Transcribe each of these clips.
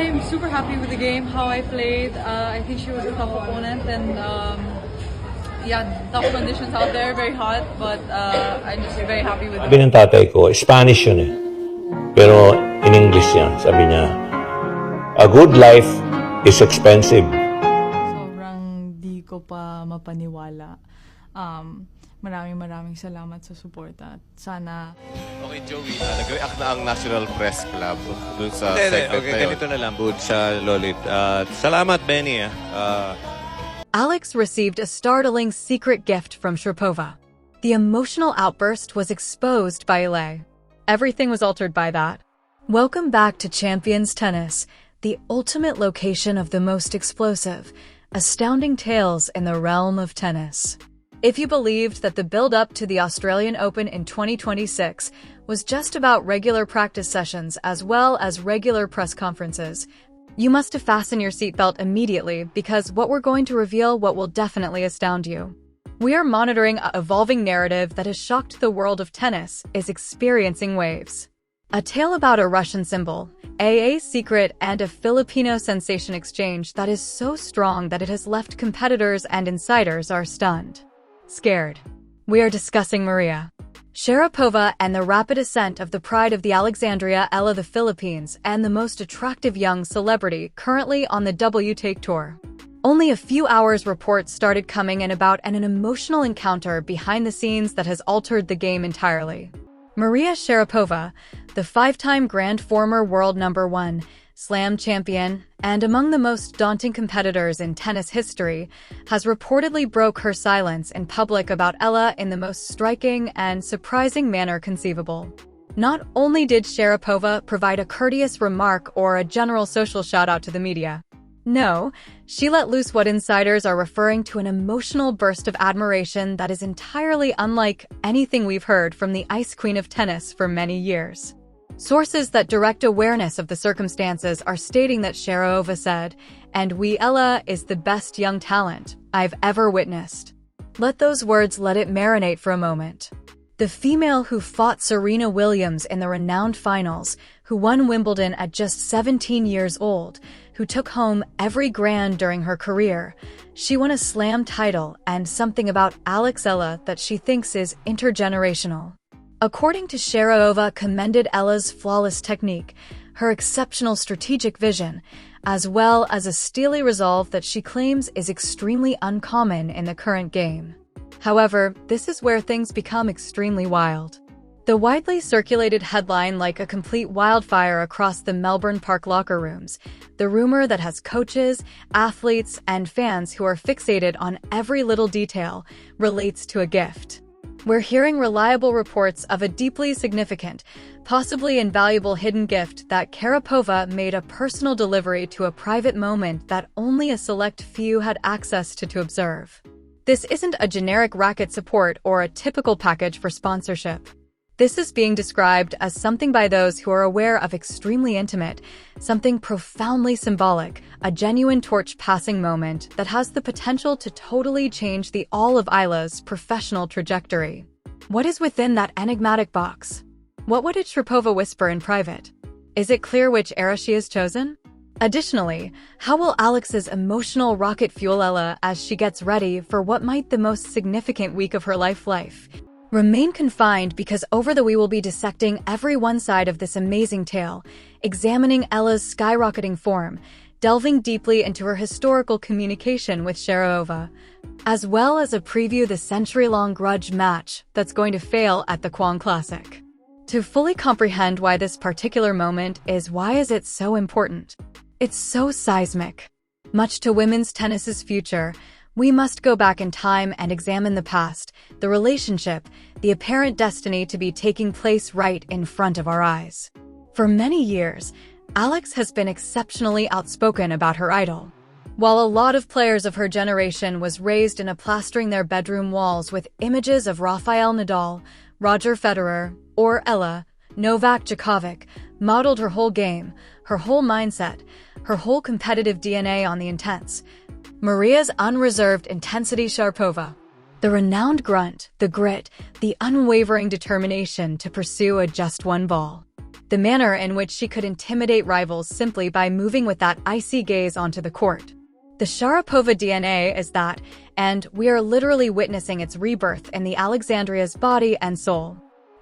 I'm super happy with the game, how I played. I think she was a tough opponent, and yeah, tough conditions out there, very hot, but I'm just very happy with it. Sabi ng tatay ko, Spanish yun eh. Pero in English yan, sabi niya, a good life is expensive. Sobrang di ko pa mapaniwala. Maraming salamat sa suporta. Sana... Okay, Joey, nag-react na ang National Press Club dun sa segment okay, na yun. ganito na lang, bud sa Lolit. Salamat, Benny. Alex received a startling secret gift from Sharapova. The emotional outburst was exposed by Eala. Everything was altered by that. Welcome back to Champions Tennis, the ultimate location of the most explosive, astounding tales in the realm of tennis. If you believed that the build-up to the Australian Open in 2026 was just about regular practice sessions as well as regular press conferences, you must have fastened your seatbelt immediately because what we're going to reveal what will definitely astound you. We are monitoring an evolving narrative that has shocked the world of tennis is experiencing waves. A tale about a Russian symbol, a secret, and a Filipino sensation exchange that is so strong that it has left competitors and insiders are stunned. Scared. We are discussing Maria Sharapova and the rapid ascent of the pride of the Alexandria Eala, the Philippines, and the most attractive young celebrity currently on the WTA Tour. Only a few hours reports started coming in about an emotional encounter behind the scenes that has altered the game entirely. Maria Sharapova, the five-time Grand former world #1, Slam champion, and among the most daunting competitors in tennis history, has reportedly broke her silence in public about Eala in the most striking and surprising manner conceivable. Not only did Sharapova provide a courteous remark or a general social shout-out to the media, no, she let loose what insiders are referring to an emotional burst of admiration that is entirely unlike anything we've heard from the ice queen of tennis for many years. Sources that direct awareness of the circumstances are stating that Sharapova said, "And Eala is the best young talent I've ever witnessed." Let those words let it marinate for a moment. The female who fought Serena Williams in the renowned finals, who won Wimbledon at just 17 years old, who took home every grand during her career, she won a slam title and something about Alex Eala that she thinks is intergenerational. According to Sharapova, commended Eala's flawless technique, her exceptional strategic vision, as well as a steely resolve that she claims is extremely uncommon in the current game. However, this is where things become extremely wild. The widely circulated headline like a complete wildfire across the Melbourne Park locker rooms, the rumor that has coaches, athletes, and fans who are fixated on every little detail, relates to a gift. We're hearing reliable reports of a deeply significant, possibly invaluable hidden gift that Sharapova made a personal delivery to a private moment that only a select few had access to observe. This isn't a generic racket support or a typical package for sponsorship. This is being described as something by those who are aware of extremely intimate, something profoundly symbolic, a genuine torch-passing moment that has the potential to totally change the all of Eala's professional trajectory. What is within that enigmatic box? What would Sharapova whisper in private? Is it clear which era she has chosen? Additionally, how will Alex's emotional rocket fuel Eala as she gets ready for what might the most significant week of her life? Remain confined because we will be dissecting every one side of this amazing tale, examining Eala's skyrocketing form, delving deeply into her historical communication with Sharapova, as well as a preview the century-long grudge match that's going to fail at the Kwong Classic. To fully comprehend why this particular moment is so important. It's so seismic. Much to women's tennis's future, we must go back in time and examine the past, the relationship, the apparent destiny to be taking place right in front of our eyes. For many years, Alex has been exceptionally outspoken about her idol. While a lot of players of her generation was raised in plastering their bedroom walls with images of Rafael Nadal, Roger Federer, or Eala, Novak Djokovic modeled her whole game, her whole mindset, her whole competitive DNA on the intense, Maria's unreserved intensity Sharapova. The renowned grunt, the grit, the unwavering determination to pursue a just one ball. the manner in which she could intimidate rivals simply by moving with that icy gaze onto the court. The Sharapova DNA is that, and we are literally witnessing its rebirth in the Alexandria's body and soul.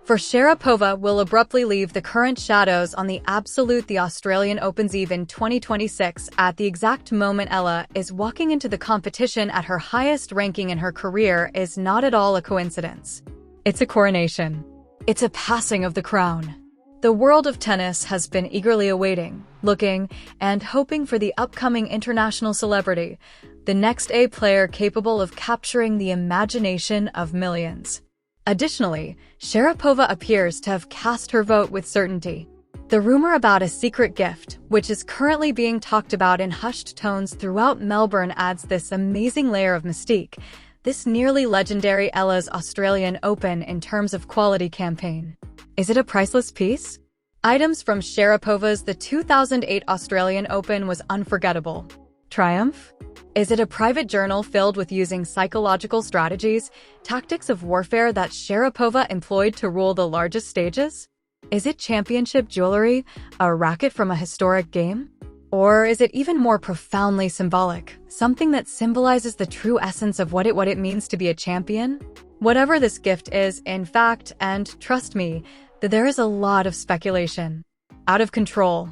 For Sharapova will abruptly leave the current shadows on the Australian Open's Eve in 2026 at the exact moment Eala is walking into the competition at her highest ranking in her career is not at all a coincidence. It's a coronation. It's a passing of the crown. The world of tennis has been eagerly awaiting, looking, and hoping for the upcoming international celebrity, the next A player capable of capturing the imagination of millions. Additionally, Sharapova appears to have cast her vote with certainty. The rumor about a secret gift, which is currently being talked about in hushed tones throughout Melbourne, adds this amazing layer of mystique, this nearly legendary Eala's Australian Open in terms of quality campaign. Is it a priceless piece? Items from Sharapova's the 2008 Australian Open was unforgettable. Triumph? Is it a private journal filled with using psychological strategies, tactics of warfare that Sharapova employed to rule the largest stages? Is it championship jewelry, a racket from a historic game? Or is it even more profoundly symbolic, something that symbolizes the true essence of what it means to be a champion? Whatever this gift is, in fact, and trust me, that there is a lot of speculation. Out of control.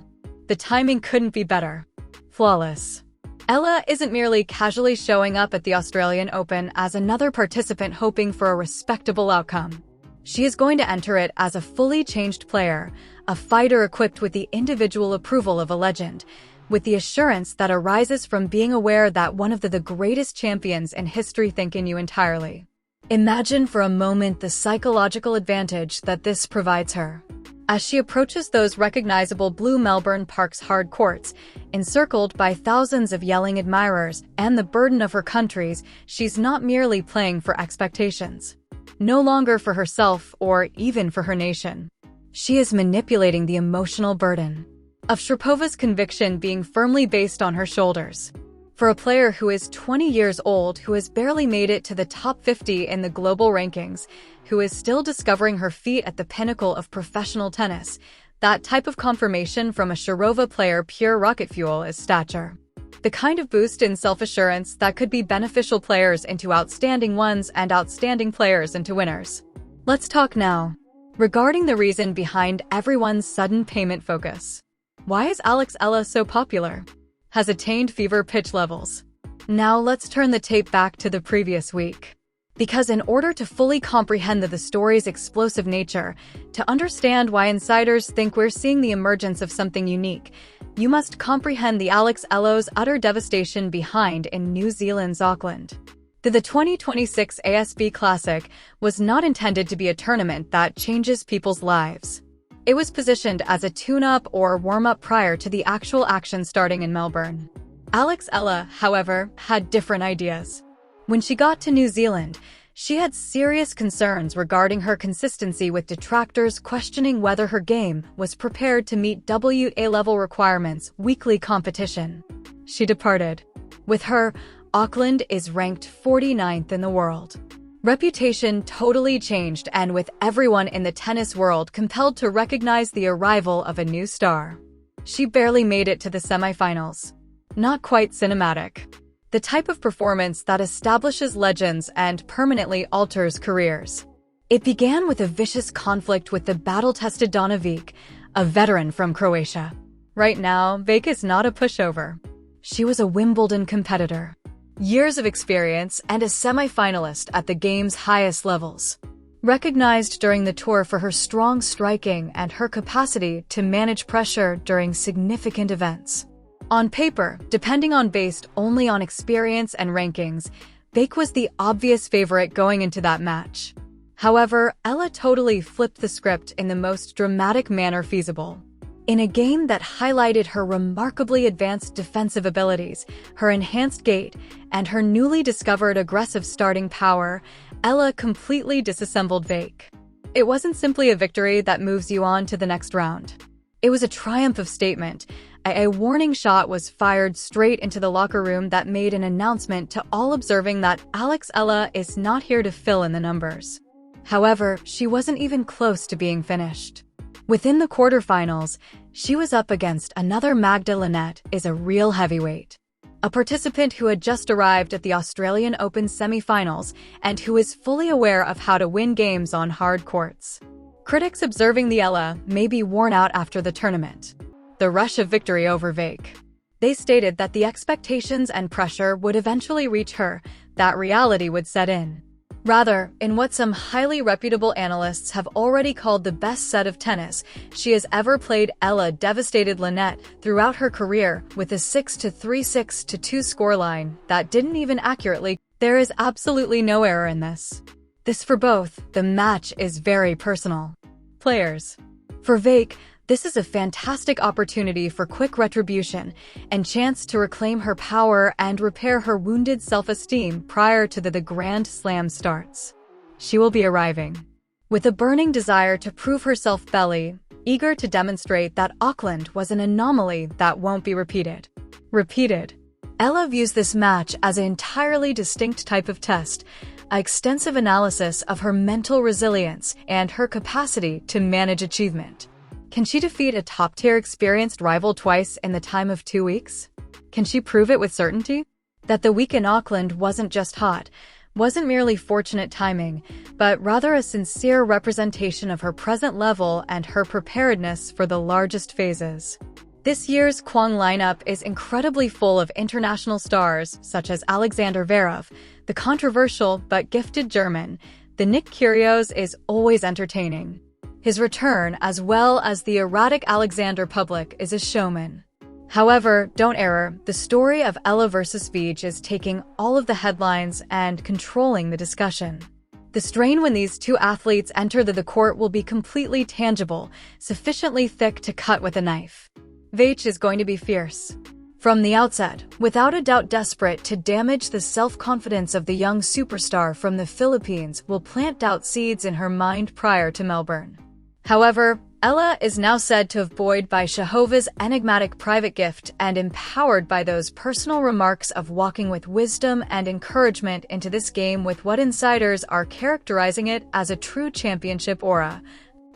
The timing couldn't be better. Flawless. Eala isn't merely casually showing up at the Australian Open as another participant hoping for a respectable outcome. She is going to enter it as a fully changed player, a fighter equipped with the individual approval of a legend, with the assurance that arises from being aware that one of the greatest champions in history think in you entirely. Imagine for a moment the psychological advantage that this provides her. As she approaches those recognizable blue Melbourne Park's hard courts, encircled by thousands of yelling admirers and the burden of her country's, she's not merely playing for expectations. No longer for herself or even for her nation. She is manipulating the emotional burden of Sharapova's conviction being firmly based on her shoulders. For a player who is 20 years old, who has barely made it to the top 50 in the global rankings, who is still discovering her feet at the pinnacle of professional tennis, that type of confirmation from a Sharapova player pure rocket fuel is stature. The kind of boost in self-assurance that could be beneficial players into outstanding ones and outstanding players into winners. Let's talk now. Regarding the reason behind everyone's sudden payment focus. Why is Eala so popular? Has attained fever pitch levels. Now let's turn the tape back to the previous week. Because in order to fully comprehend the story's explosive nature, to understand why insiders think we're seeing the emergence of something unique, you must comprehend the Eala's utter devastation behind in New Zealand's Auckland. The 2026 ASB Classic was not intended to be a tournament that changes people's lives. It was positioned as a tune-up or warm-up prior to the actual action starting in Melbourne. Eala, however, had different ideas. When she got to New Zealand, she had serious concerns regarding her consistency, with detractors questioning whether her game was prepared to meet WA-level requirements weekly competition. She departed. With her, Auckland is ranked 49th in the world. Reputation totally changed, and with everyone in the tennis world compelled to recognize the arrival of a new star. She barely made it to the semifinals. Not quite cinematic. The type of performance that establishes legends and permanently alters careers. It began with a vicious conflict with the battle-tested Donna Veek, a veteran from Croatia. Right now, Veek is not a pushover. She was a Wimbledon competitor. Years of experience and a semi-finalist at the game's highest levels. Recognized during the tour for her strong striking and her capacity to manage pressure during significant events. On paper, depending on based only on experience and rankings, Veek was the obvious favorite going into that match. However, Eala totally flipped the script in the most dramatic manner feasible. In a game that highlighted her remarkably advanced defensive abilities, her enhanced gait, and her newly discovered aggressive starting power, Eala completely disassembled Veek. It wasn't simply a victory that moves you on to the next round. It was a triumph of statement. A warning shot was fired straight into the locker room that made an announcement to all observing that Eala is not here to fill in the numbers. However, she wasn't even close to being finished. Within the quarterfinals, she was up against another Magda Linette is a real heavyweight. A participant who had just arrived at the Australian Open semi-finals and who is fully aware of how to win games on hard courts. Critics observing the Eala may be worn out after the tournament. The rush of victory over Vake. They stated that the expectations and pressure would eventually reach her, that reality would set in. Rather, in what some highly reputable analysts have already called the best set of tennis she has ever played, Eala devastated Linette throughout her career with a 6-3, 6-2 scoreline that didn't even accurately. There is absolutely no error in this. This for both, the match is very personal. Players. For Vake, this is a fantastic opportunity for quick retribution and chance to reclaim her power and repair her wounded self-esteem prior to the Grand Slam starts. She will be arriving with a burning desire to prove herself belly, eager to demonstrate that Auckland was an anomaly that won't be repeated. Eala views this match as an entirely distinct type of test, an extensive analysis of her mental resilience and her capacity to manage achievement. Can she defeat a top-tier experienced rival twice in the time of 2 weeks? Can she prove it with certainty? That the week in Auckland wasn't just hot, wasn't merely fortunate timing, but rather a sincere representation of her present level and her preparedness for the largest phases. This year's Kwang lineup is incredibly full of international stars such as Alexander Zverev, the controversial but gifted German. The Nick Kyrgios is always entertaining. His return, as well as the erratic Alexander Public, is a showman. However, don't error, the story of Eala versus Vij is taking all of the headlines and controlling the discussion. The strain when these two athletes enter the court will be completely tangible, sufficiently thick to cut with a knife. Vij is going to be fierce. From the outset, without a doubt desperate to damage the self-confidence of the young superstar from the Philippines, will plant doubt seeds in her mind prior to Melbourne. However, Eala is now said to have buoyed by Shahova's enigmatic private gift and empowered by those personal remarks of walking with wisdom and encouragement into this game with what insiders are characterizing it as a true championship aura,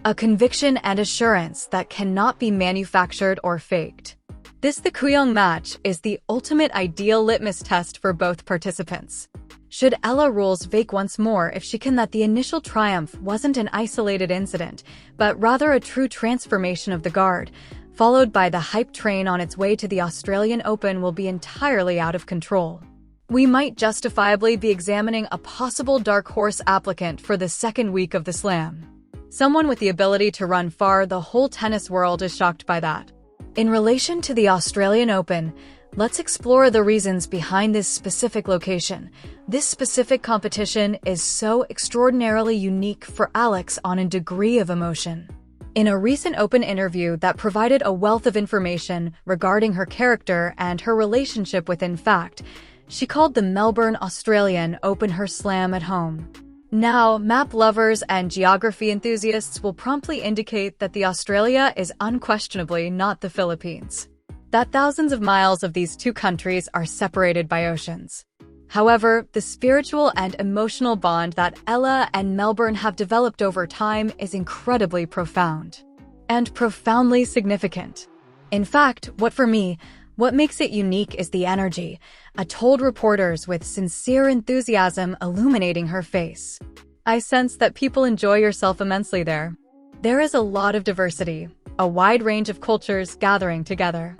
a conviction and assurance that cannot be manufactured or faked. The Kooyong match is the ultimate ideal litmus test for both participants. Should Eala rules Vake once more if she can, that the initial triumph wasn't an isolated incident, but rather a true transformation of the guard, followed by the hype train on its way to the Australian Open, will be entirely out of control. We might justifiably be examining a possible dark horse applicant for the second week of the Slam. Someone with the ability to run far. The whole tennis world is shocked by that. In relation to the Australian Open, let's explore the reasons behind this specific location. This specific competition is so extraordinarily unique for Alex on a degree of emotion. In a recent Open interview that provided a wealth of information regarding her character and her relationship with Fact, she called the Melbourne Australian Open her slam at home. Now, map lovers and geography enthusiasts will promptly indicate that the Australia is unquestionably not the Philippines. That thousands of miles of these two countries are separated by oceans. However, the spiritual and emotional bond that Eala and Melbourne have developed over time is incredibly profound and profoundly significant. In fact, what makes it unique is the energy, told reporters with sincere enthusiasm illuminating her face. I sense that people enjoy yourself immensely there. There is a lot of diversity, a wide range of cultures gathering together.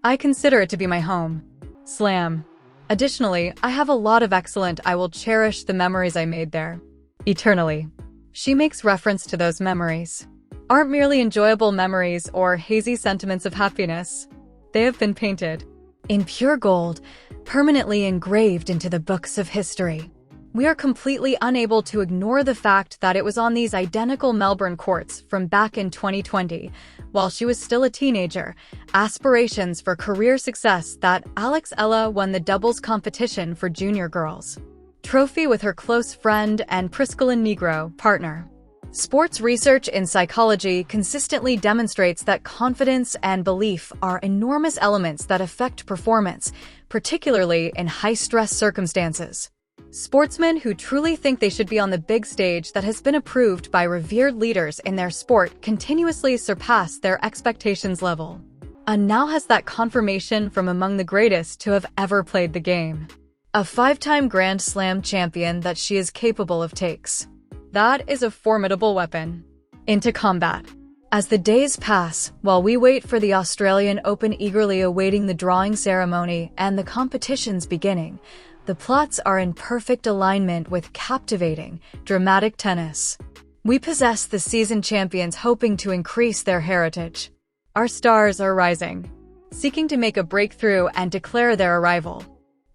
I consider it to be my home. Slam. Additionally, I have a lot of excellent. I will cherish the memories I made there. Eternally. She makes reference to those memories. Aren't merely enjoyable memories or hazy sentiments of happiness. They have been painted in pure gold, permanently engraved into the books of history. We are completely unable to ignore the fact that it was on these identical Melbourne courts from back in 2020, while she was still a teenager, aspirations for career success, that Alex Eala won the doubles competition for junior girls trophy with her close friend and Priscilla Negro partner. Sports research in psychology consistently demonstrates that confidence and belief are enormous elements that affect performance, particularly in high-stress circumstances. Sportsmen who truly think they should be on the big stage that has been approved by revered leaders in their sport continuously surpass their expectations level. And now has that confirmation from among the greatest to have ever played the game. A 5-time Grand Slam champion that she is capable of takes. That is a formidable weapon. Into combat. As the days pass, while we wait for the Australian Open eagerly awaiting the drawing ceremony and the competition's beginning, the plots are in perfect alignment with captivating, dramatic tennis. We possess the seasoned champions hoping to increase their heritage. Our stars are rising, seeking to make a breakthrough and declare their arrival.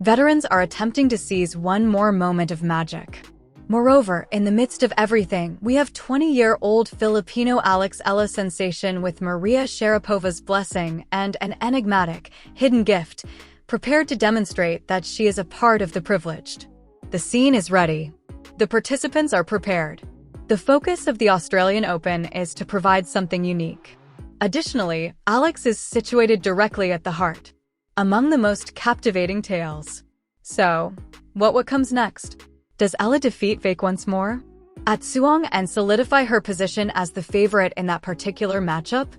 Veterans are attempting to seize one more moment of magic. Moreover, in the midst of everything, we have 20-year-old Filipino Alex Eala sensation with Maria Sharapova's blessing and an enigmatic, hidden gift, prepared to demonstrate that she is a part of the privileged. The scene is ready. The participants are prepared. The focus of the Australian Open is to provide something unique. Additionally, Alex is situated directly at the heart, among the most captivating tales. So, what comes next? Does Eala defeat Fake once more? At Suwon and solidify her position as the favorite in that particular matchup?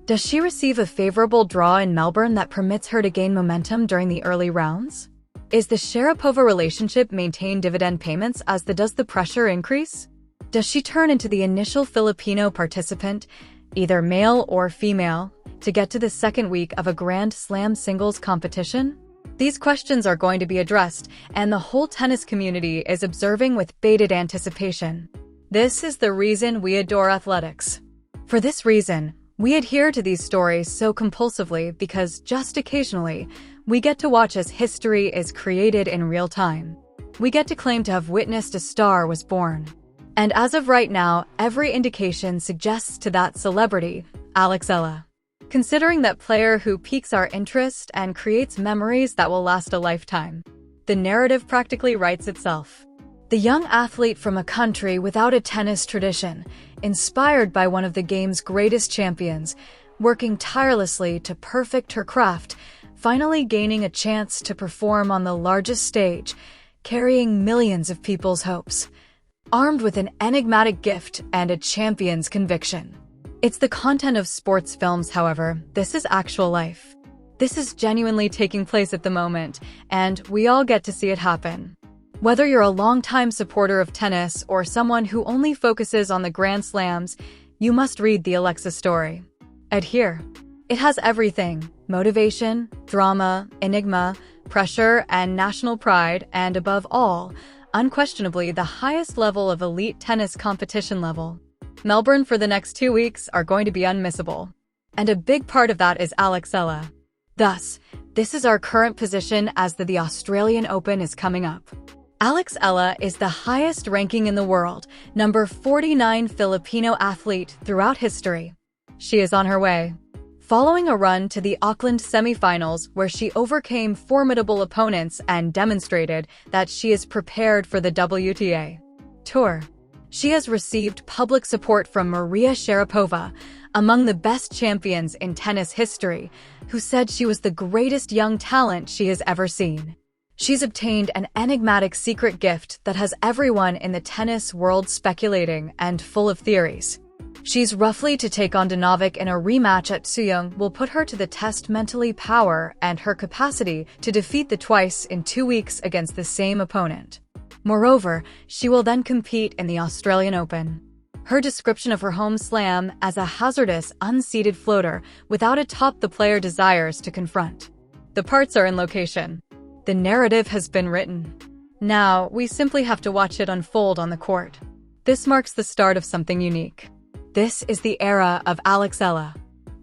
Does she receive a favorable draw in Melbourne that permits her to gain momentum during the early rounds? Is the Sharapova relationship maintain dividend payments as does the pressure increase? Does she turn into the initial Filipino participant, either male or female, to get to the second week of a Grand Slam singles competition? These questions are going to be addressed, and the whole tennis community is observing with bated anticipation. This is the reason we adore athletics. For this reason, we adhere to these stories so compulsively because just occasionally, we get to watch as history is created in real time. We get to claim to have witnessed a star was born. And as of right now, every indication suggests to that celebrity, Alex Eala. Considering that player who piques our interest and creates memories that will last a lifetime. The narrative practically writes itself. The young athlete from a country without a tennis tradition, inspired by one of the game's greatest champions, working tirelessly to perfect her craft, finally gaining a chance to perform on the largest stage, carrying millions of people's hopes, armed with an enigmatic gift and a champion's conviction. It's the content of sports films, however. This is actual life. This is genuinely taking place at the moment, and we all get to see it happen. Whether you're a longtime supporter of tennis or someone who only focuses on the Grand Slams, you must read the Alexa story. Adhere. It has everything: motivation, drama, enigma, pressure, and national pride, and above all, unquestionably the highest level of elite tennis competition level. Melbourne for the next 2 weeks are going to be unmissable. And a big part of that is Alex Eala. Thus, this is our current position as the Australian Open is coming up. Alex Eala is the highest ranking in the world, number 49 Filipino athlete throughout history. She is on her way. Following a run to the Auckland semifinals where she overcame formidable opponents and demonstrated that she is prepared for the WTA Tour. She has received public support from Maria Sharapova, among the best champions in tennis history, who said she was the greatest young talent she has ever seen. She's obtained an enigmatic secret gift that has everyone in the tennis world speculating and full of theories. She's roughly to take on Danovic in a rematch at Suwon will put her to the test mentally power and her capacity to defeat the twice in 2 weeks against the same opponent. Moreover, she will then compete in the Australian Open. Her description of her home slam as a hazardous, unseeded floater without a top the player desires to confront. The parts are in location. The narrative has been written. Now, we simply have to watch it unfold on the court. This marks the start of something unique. This is the era of Alex Eala,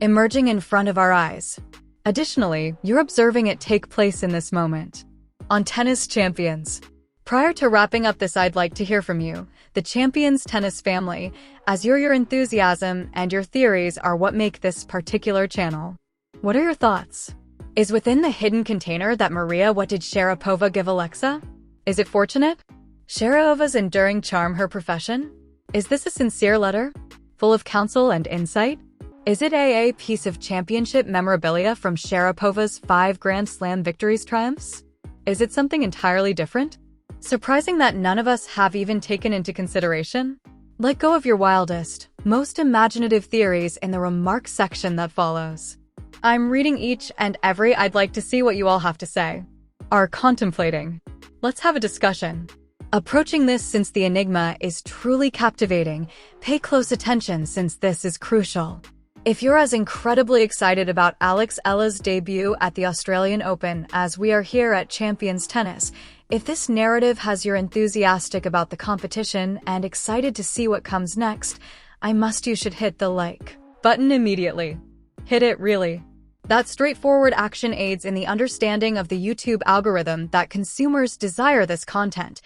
emerging in front of our eyes. Additionally, you're observing it take place in this moment. On Tennis Champions. Prior to wrapping up this, I'd like to hear from you, the Champions Tennis family, as your enthusiasm and your theories are what make this particular channel. What are your thoughts? Is within the hidden container that Maria, what did Sharapova give Alexa? Is it fortunate? Sharapova's enduring charm her profession? Is this a sincere letter, full of counsel and insight? Is it a piece of championship memorabilia from Sharapova's 5 Grand Slam victories triumphs? Is it something entirely different? Surprising that none of us have even taken into consideration? Let go of your wildest, most imaginative theories in the remarks section that follows. I'm reading each and every. I'd like to see what you all have to say. Are contemplating. Let's have a discussion. Approaching this since the enigma is truly captivating, pay close attention since this is crucial. If you're as incredibly excited about Alex Eala's debut at the Australian Open as we are here at Champions Tennis, if this narrative has you enthusiastic about the competition and excited to see what comes next, you should hit the like button immediately. Hit it really. That straightforward action aids in the understanding of the YouTube algorithm that consumers desire this content,